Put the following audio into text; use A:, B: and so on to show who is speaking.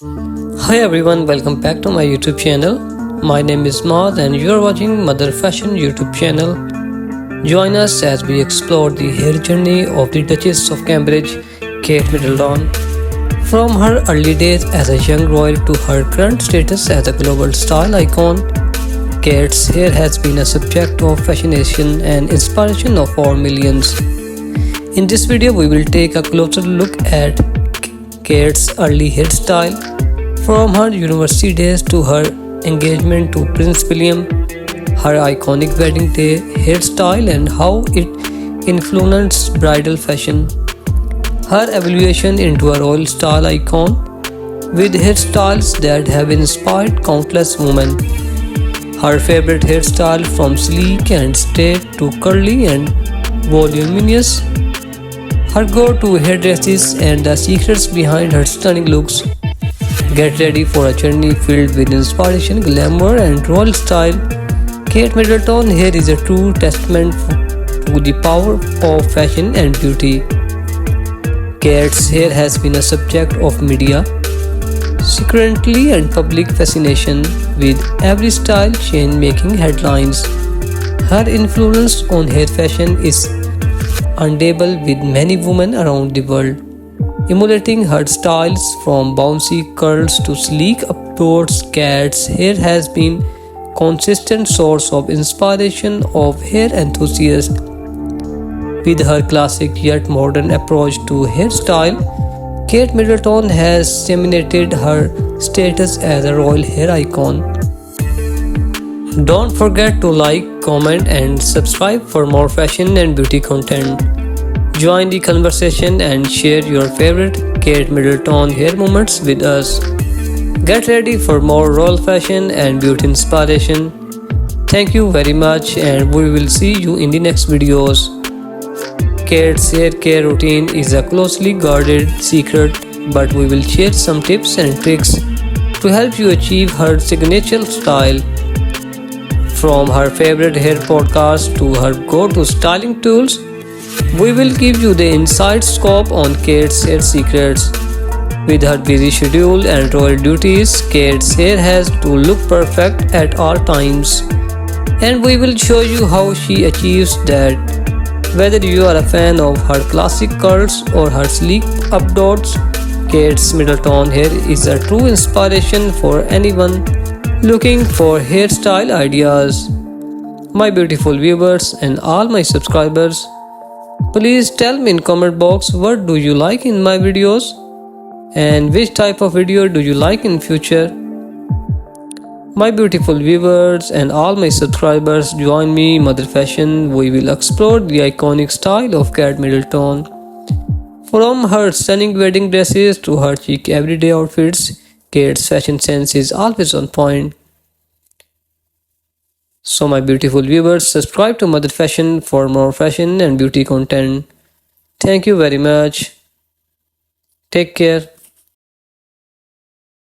A: Hi everyone, welcome back to my YouTube channel. My name is Maaz and you are watching Mother Fashion YouTube channel. Join us as we explore the hair journey of the Duchess of Cambridge, Kate Middleton. From her early days as a young royal to her current status as a global style icon, Kate's hair has been a subject of fascination and inspiration for millions. In this video, we will take a closer look at Kate's early hairstyle, from her university days to her engagement to Prince William, her iconic wedding day hairstyle and how it influenced bridal fashion, her evolution into a royal style icon with hairstyles that have inspired countless women, her favorite hairstyle from sleek and straight to curly and voluminous, her go-to hairdresses and the secrets behind her stunning looks. Get ready for a journey filled with inspiration, glamour and royal style. Kate Middleton hair is a true testament to the power of fashion and beauty. Kate's hair has been a subject of media, secretly and public fascination, with every style change making headlines. Her influence on hair fashion is undeniable, with many women around the world emulating her styles from bouncy curls to sleek updos. Kate's hair has been consistent source of inspiration of hair enthusiasts. With her classic yet modern approach to hairstyle, Kate Middleton has cemented her status as a royal hair icon. Don't forget to like, comment and subscribe for more fashion and beauty content. Join the conversation and share your favorite Kate Middleton hair moments with us. Get ready for more royal fashion and beauty inspiration. Thank you very much and we will see you in the next videos. Kate's hair care routine is a closely guarded secret, but we will share some tips and tricks to help you achieve her signature style. From her favorite hair podcast to her go-to styling tools, we will give you the inside scoop on Kate's hair secrets. With her busy schedule and royal duties, Kate's hair has to look perfect at all times. And we will show you how she achieves that. Whether you are a fan of her classic curls or her sleek updos, Kate Middleton hair is a true inspiration for anyone looking for hairstyle ideas. My beautiful viewers and all my subscribers, please tell me in comment box what do you like in my videos and which type of video do you like in future. My beautiful viewers and all my subscribers, join me Mother Fashion. We will explore the iconic style of Kate Middleton. From her stunning wedding dresses to her chic everyday outfits, Kate's fashion sense is always on point. So my beautiful viewers, subscribe to Mother Fashion for more fashion and beauty content. Thank you very much. Take care.